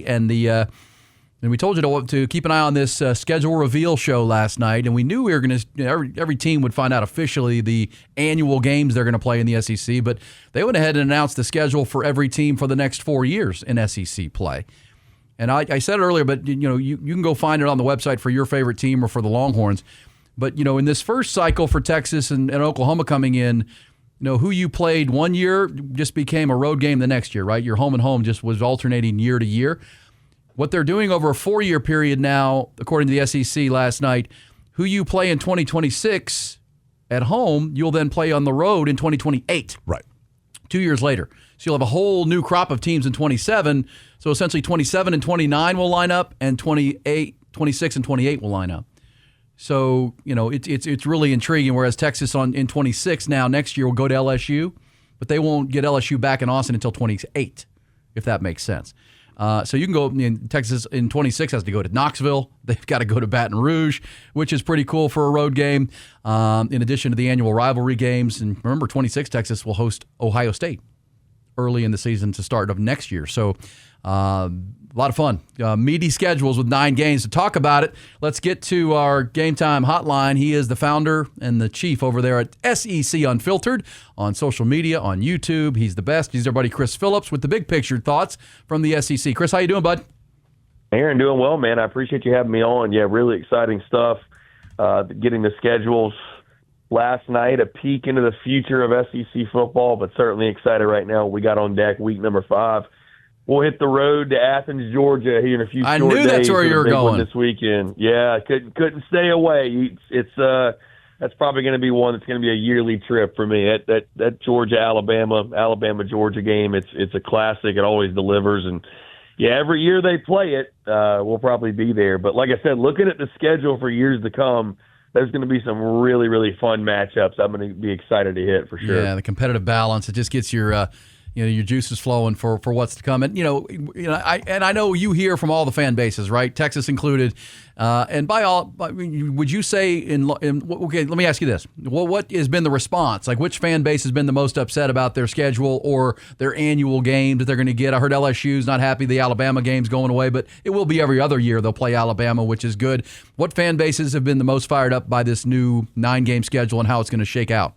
and and we told you to keep an eye on this schedule reveal show last night, and we knew we were going to every team would find out officially the annual games they're going to play in the SEC, but they went ahead and announced the schedule for every team for the next 4 years in SEC play. And I said it earlier, but you can go find it on the website for your favorite team or for the Longhorns. But in this first cycle for Texas and Oklahoma coming in, who you played one year just became a road game the next year, right? Your home and home just was alternating year to year. What they're doing over a 4-year period now, according to the SEC last night, who you play in 2026 at home, you'll then play on the road in 2028. Right. 2 years later. So you'll have a whole new crop of teams in 27. So essentially 27 and 29 will line up, and 28, 26 and 28 will line up. So, it's really intriguing, whereas Texas in 26 now next year will go to LSU, but they won't get LSU back in Austin until 28, if that makes sense. So you can go, Texas in 26 has to go to Knoxville. They've got to go to Baton Rouge, which is pretty cool for a road game, in addition to the annual rivalry games. And remember, 26 Texas will host Ohio State early in the season to start of next year. So a lot of fun. Meaty schedules with 9 games. To talk about it, let's get to our Game Time hotline. He is the founder and the chief over there at SEC Unfiltered on social media, on YouTube. He's the best. He's our buddy Chris Phillips with the big picture thoughts from the SEC. Chris, how you doing, bud? Aaron, doing well, man. I appreciate you having me on. Yeah, really exciting stuff. Getting the schedules last night, a peek into the future of SEC football, but certainly excited right now. We got on deck week number 5. We'll hit the road to Athens, Georgia here in a few short days. I knew that's where you were going this weekend. Yeah, couldn't stay away. That's probably going to be one that's going to be a yearly trip for me. That Georgia Alabama Georgia game. It's a classic. It always delivers, and yeah, every year they play it, we'll probably be there. But like I said, looking at the schedule for years to come, there's going to be some really, really fun matchups I'm going to be excited to hit for sure. Yeah, the competitive balance, it just gets your juices flowing for what's to come. And I know you hear from all the fan bases, right? Texas included. And would you say okay, let me ask you this. What has been the response? Like, which fan base has been the most upset about their schedule or their annual game that they're going to get? I heard LSU's not happy the Alabama game's going away, but it will be every other year they'll play Alabama, which is good. What fan bases have been the most fired up by this new 9-game schedule and how it's going to shake out?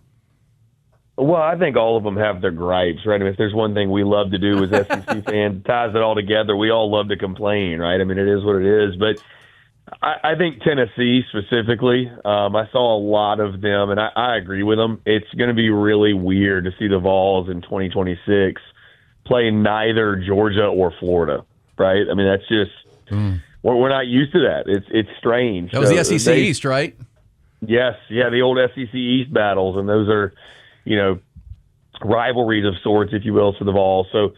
Well, I think all of them have their gripes, right? I mean, if there's one thing we love to do as SEC fans, ties it all together. We all love to complain, right? I mean, it is what it is. But I think Tennessee specifically, I saw a lot of them, and I agree with them. It's going to be really weird to see the Vols in 2026 play neither Georgia or Florida, right? I mean, that's just we're not used to that. It's strange. That was the SEC East, right? Yes, yeah, the old SEC East battles, and those are rivalries of sorts, if you will, for the Vols. So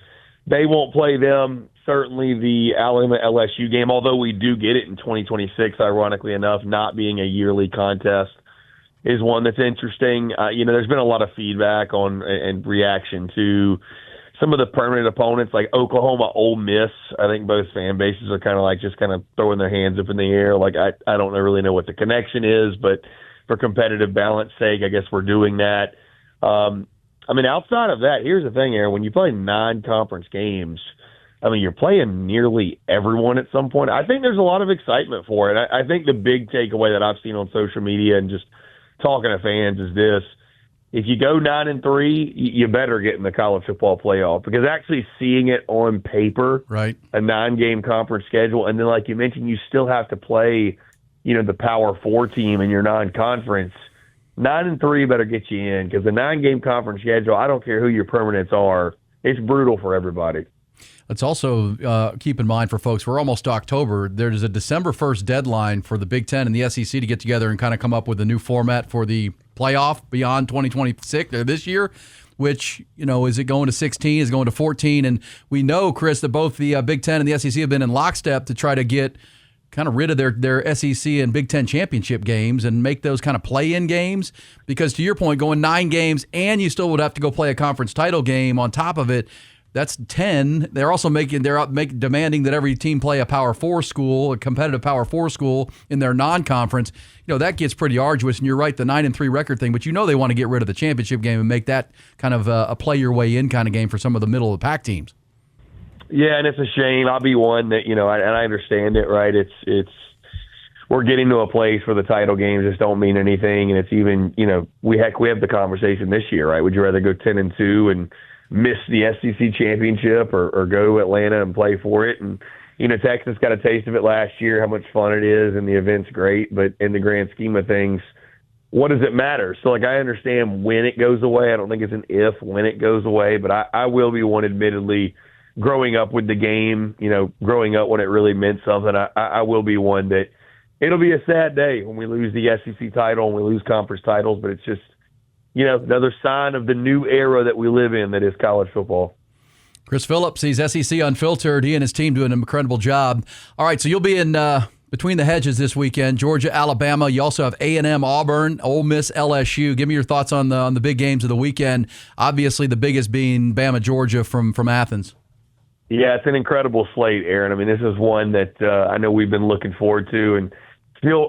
they won't play them. Certainly the Alabama-LSU game, although we do get it in 2026, ironically enough, not being a yearly contest, is one that's interesting. There's been a lot of feedback on and reaction to some of the permanent opponents like Oklahoma, Ole Miss. I think both fan bases are kind of throwing their hands up in the air. Like, I don't really know what the connection is, but for competitive balance sake, I guess we're doing that. Outside of that, here's the thing, Aaron. When you play 9 conference games, you're playing nearly everyone at some point. I think there's a lot of excitement for it. I think the big takeaway that I've seen on social media and just talking to fans is this. If you go 9-3, you better get in the college football playoff, because actually seeing it on paper, right, a 9-game conference schedule, and then like you mentioned, you still have to play, the Power 4 team in your non-conference. 9-3 better get you in, because the 9-game conference schedule, I don't care who your permanents are, it's brutal for everybody. Let's also keep in mind for folks, we're almost to October. There's a December 1st deadline for the Big Ten and the SEC to get together and kind of come up with a new format for the playoff beyond 2026 or this year, which, is it going to 16? Is it going to 14? And we know, Chris, that both the Big Ten and the SEC have been in lockstep to try to get kind of rid of their SEC and Big Ten championship games and make those kind of play-in games. Because to your point, going 9 games and you still would have to go play a conference title game on top of it, that's 10. They're also demanding that every team play a Power 4 school, a competitive Power 4 school in their non-conference. That gets pretty arduous. And you're right, the 9-3 record thing. But they want to get rid of the championship game and make that kind of a play your way in kind of game for some of the middle of the pack teams. Yeah, and it's a shame. I'll be one that, and I understand it, right? It's we're getting to a place where the title games just don't mean anything, and it's even, we have the conversation this year, right? Would you rather go 10-2 and miss the SEC championship, or go to Atlanta and play for it? And Texas got a taste of it last year, how much fun it is, and the event's great, but in the grand scheme of things, what does it matter? So, I understand when it goes away. I don't think it's an if, when it goes away, but I will be one, admittedly, growing up with the game, growing up when it really meant something. I will be one that it'll be a sad day when we lose the SEC title and we lose conference titles, but it's just, another sign of the new era that we live in, that is college football. Chris Phillips, he's SEC Unfiltered. He and his team doing an incredible job. All right, so you'll be in Between the Hedges this weekend, Georgia, Alabama. You also have A&M, Auburn, Ole Miss, LSU. Give me your thoughts on the big games of the weekend. Obviously, the biggest being Bama, Georgia from Athens. Yeah, it's an incredible slate, Aaron. I mean, this is one that I know we've been looking forward to, and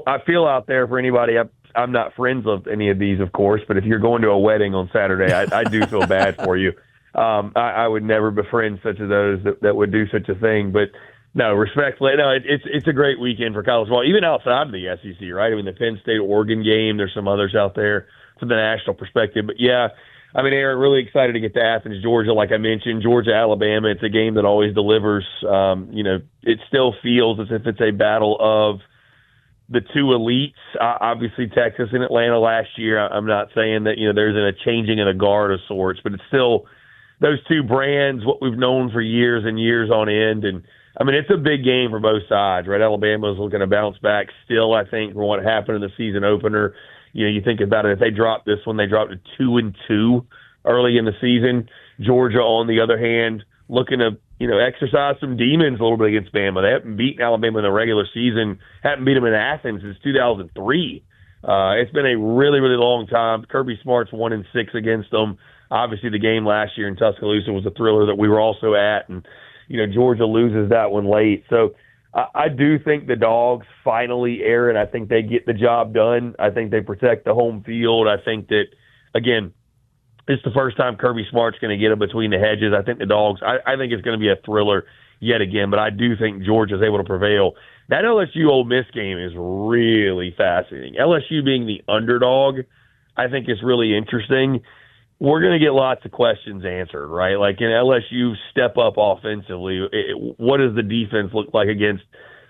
I feel out there for anybody. I'm not friends with any of these, of course, but if you're going to a wedding on Saturday, I do feel bad for you. I would never befriend such of those that would do such a thing. But no, respectfully, no, it's a great weekend for college football, even outside of the SEC, right? I mean, the Penn State-Oregon game, there's some others out there from the national perspective. But yeah, I mean, Aaron, really excited to get to Athens, Georgia. Like I mentioned, Georgia, Alabama, it's a game that always delivers. It still feels as if it's a battle of the two elites. Obviously, Texas and Atlanta last year. I'm not saying that, there's a changing of the guard of sorts, but it's still those two brands, what we've known for years and years on end. And, I mean, it's a big game for both sides, right? Alabama's looking to bounce back still, I think, from what happened in the season opener. You think about it, if they dropped this one, they dropped to 2-2 early in the season. Georgia, on the other hand, looking to, exercise some demons a little bit against Bama. They haven't beaten Alabama in the regular season, haven't beat them in Athens since 2003. It's been a really, really long time. Kirby Smart's 1-6 against them. Obviously, the game last year in Tuscaloosa was a thriller that we were also at, and, Georgia loses that one late. So, I do think the Dogs finally, Aaron, I think they get the job done. I think they protect the home field. I think that, again, it's the first time Kirby Smart's going to get them between the hedges. I think the Dogs, I think it's going to be a thriller yet again, but I do think Georgia's able to prevail. That LSU Ole Miss game is really fascinating. LSU being the underdog, I think is really interesting. We're going to get lots of questions answered, right? Like, in LSU step up offensively, what does the defense look like against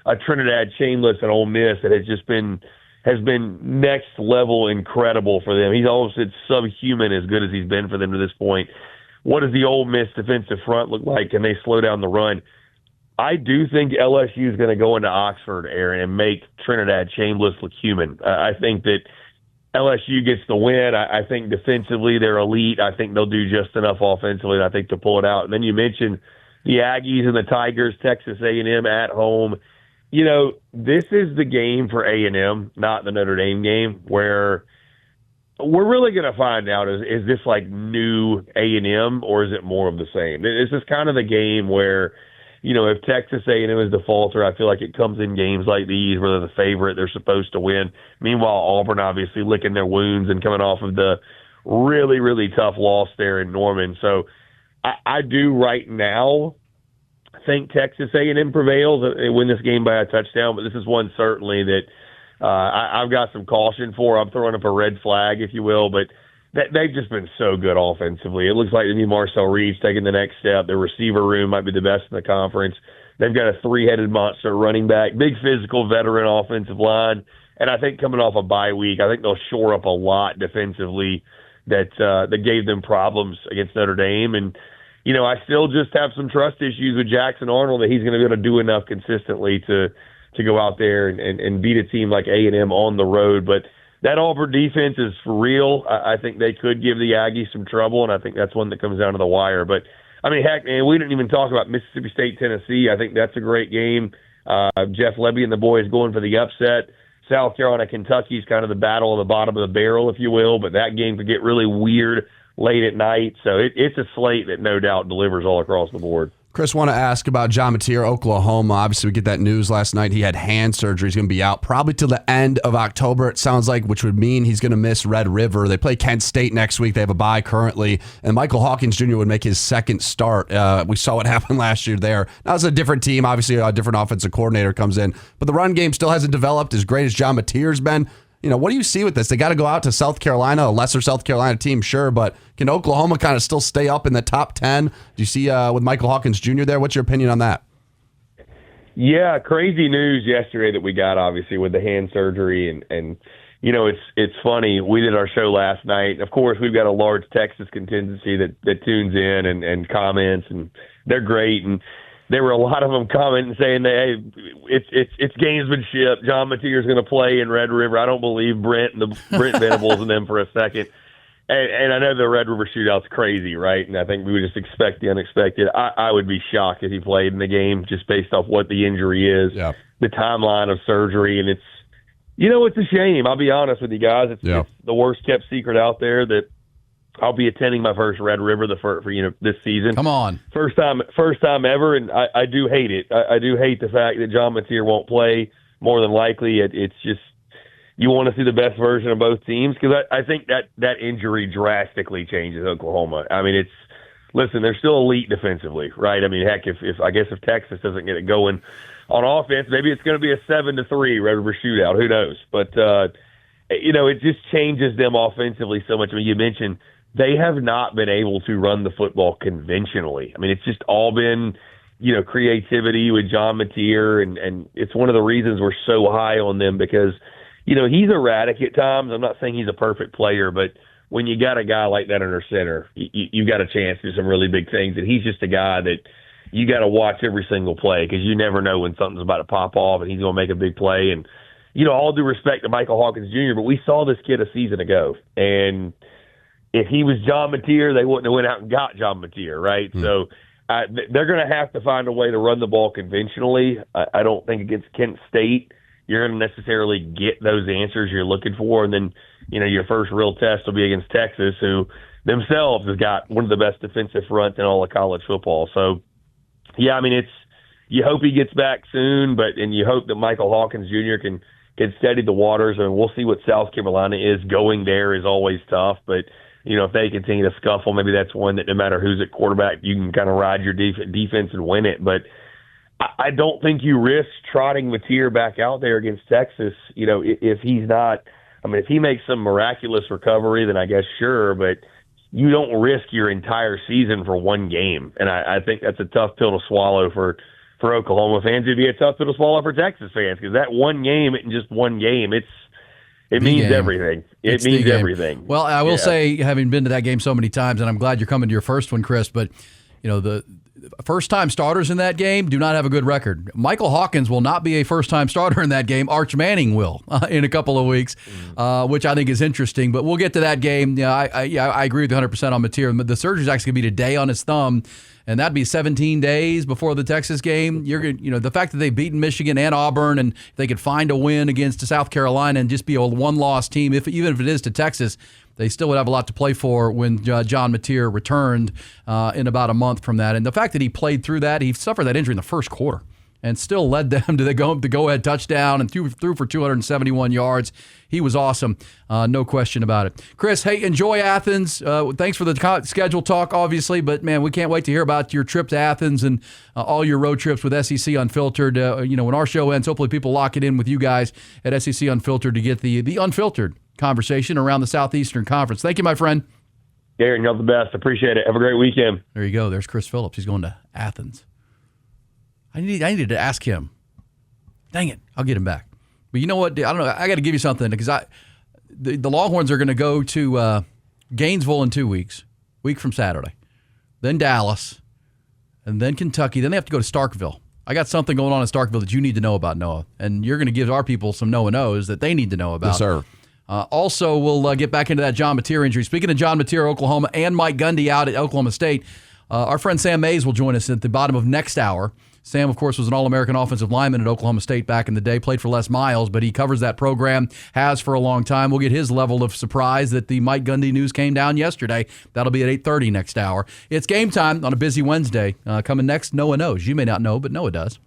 a Trinidad Chainless and Ole Miss that has been next level incredible for them? He's almost subhuman as good as he's been for them to this point. What does the Ole Miss defensive front look like? Can they slow down the run? I do think LSU is going to go into Oxford, Aaron, and make Trinidad Chainless look human. I think that LSU gets the win. I think defensively they're elite. I think they'll do just enough offensively, and I think to pull it out. And then you mentioned the Aggies and the Tigers, Texas A&M at home. This is the game for A&M, not the Notre Dame game, where we're really going to find out, is this like new A&M or is it more of the same? This is kind of the game where, if Texas A&M is the falter, I feel like it comes in games like these where they're the favorite, they're supposed to win. Meanwhile, Auburn obviously licking their wounds and coming off of the really, really tough loss there in Norman. So I do right now think Texas A&M prevails. They win this game by a touchdown, but this is one certainly that I've got some caution for. I'm throwing up a red flag, if you will, but they've just been so good offensively. It looks like the new Marcel Reeves taking the next step. Their receiver room might be the best in the conference. They've got a three-headed monster running back, big physical veteran offensive line, and I think coming off a bye week, I think they'll shore up a lot defensively that gave them problems against Notre Dame. And, I still just have some trust issues with Jackson Arnold that he's going to be able to do enough consistently to go out there and beat a team like A&M on the road. But that Auburn defense is for real. I think they could give the Aggies some trouble, and I think that's one that comes down to the wire. But, I mean, heck, man, we didn't even talk about Mississippi State, Tennessee. I think that's a great game. Jeff Lebby and the boys going for the upset. South Carolina, Kentucky is kind of the battle of the bottom of the barrel, if you will, but that game could get really weird late at night. So it's a slate that no doubt delivers all across the board. Chris, want to ask about John Mateer, Oklahoma. Obviously, we get that news last night. He had hand surgery. He's going to be out probably till the end of October, it sounds like, which would mean he's going to miss Red River. They play Kent State next week. They have a bye currently. And Michael Hawkins Jr. would make his second start. We saw what happened last year there. Now it's a different team. Obviously, a different offensive coordinator comes in. But the run game still hasn't developed as great as John Mateer's been. What do you see with this? They got to go out to South Carolina, a lesser South Carolina team, sure, but can Oklahoma kind of still stay up in the top 10? Do you see with Michael Hawkins Jr. there? What's your opinion on that? Yeah, crazy news yesterday that we got, obviously, with the hand surgery. And it's funny. We did our show last night. Of course, we've got a large Texas contingency that tunes in and comments, and they're great. And there were a lot of them commenting saying that, hey, it's gamesmanship. John Mateer's going to play in Red River. I don't believe Brent Venables and them for a second. And I know the Red River shootout's crazy, right? And I think we would just expect the unexpected. I would be shocked if he played in the game just based off what the injury is, the timeline of surgery. And it's a shame. I'll be honest with you guys. It's the worst kept secret out there that I'll be attending my first Red River for this season. Come on. First time ever, and I do hate it. I do hate the fact that John Mateer won't play. More than likely, it's just you want to see the best version of both teams, because I think that injury drastically changes Oklahoma. I mean, listen, they're still elite defensively, right? I mean, heck, if Texas doesn't get it going on offense, maybe it's going to be a 7-3 Red River shootout. Who knows? But it just changes them offensively so much. I mean, you mentioned they have not been able to run the football conventionally. I mean, it's just all been, creativity with John Mateer, and it's one of the reasons we're so high on them, because, he's erratic at times. I'm not saying he's a perfect player, but when you got a guy like that under center, you got a chance to do some really big things. And he's just a guy that you got to watch every single play, because you never know when something's about to pop off and he's going to make a big play. And, all due respect to Michael Hawkins Jr., but we saw this kid a season ago, and if he was John Mateer, they wouldn't have went out and got John Mateer, right? So they're going to have to find a way to run the ball conventionally. I don't think against Kent State you're going to necessarily get those answers you're looking for. And then, your first real test will be against Texas, who themselves has got one of the best defensive fronts in all of college football. So, yeah, I mean, you hope he gets back soon, and you hope that Michael Hawkins Jr. can steady the waters. And we'll see what South Carolina is. Going there is always tough, but if they continue to scuffle, maybe that's one that no matter who's at quarterback, you can kind of ride your defense and win it. But I don't think you risk trotting Mateer back out there against Texas. If he's not, if he makes some miraculous recovery, then I guess sure, but you don't risk your entire season for one game. And I think that's a tough pill to swallow for Oklahoma fans. It'd be a tough pill to swallow for Texas fans, because that one game isn't just one game. It means everything. It means everything. Well, I will say, having been to that game so many times, and I'm glad you're coming to your first one, Chris, but the first-time starters in that game do not have a good record. Michael Hawkins will not be a first-time starter in that game. Arch Manning will in a couple of weeks, which I think is interesting. But we'll get to that game. I agree with you 100% on Mateer. The surgery's actually going to be today on his thumb, and that'd be 17 days before the Texas game. The fact that they've beaten Michigan and Auburn, and they could find a win against South Carolina and just be a one-loss team, even if it is to Texas, they still would have a lot to play for when John Mateer returned in about a month from that. And the fact that he played through that, he suffered that injury in the first quarter and still led them to the go-ahead touchdown and threw for 271 yards. He was awesome, no question about it. Chris, hey, enjoy Athens. Thanks for the schedule talk, obviously, but, man, we can't wait to hear about your trip to Athens and all your road trips with SEC Unfiltered. When our show ends, hopefully people lock it in with you guys at SEC Unfiltered to get the unfiltered conversation around the Southeastern Conference. Thank you, my friend. Aaron, you're the best. Appreciate it. Have a great weekend. There you go. There's Chris Phillips. He's going to Athens. I needed to ask him. Dang it. I'll get him back. But you know what? I don't know. I got to give you something, because the Longhorns are going to go to Gainesville in 2 weeks, week from Saturday, then Dallas, and then Kentucky. Then they have to go to Starkville. I got something going on in Starkville that you need to know about, Noah, and you're going to give our people some Noah knows that they need to know about. Yes, sir. Also, we'll get back into that John Mateer injury. Speaking of John Mateer, Oklahoma, and Mike Gundy out at Oklahoma State, our friend Sam Mays will join us at the bottom of next hour. Sam, of course, was an All-American offensive lineman at Oklahoma State back in the day, played for Les Miles, but he covers that program, has for a long time. We'll get his level of surprise that the Mike Gundy news came down yesterday. That'll be at 8:30 next hour. It's game time on a busy Wednesday. Coming next, Noah knows. You may not know, but Noah does.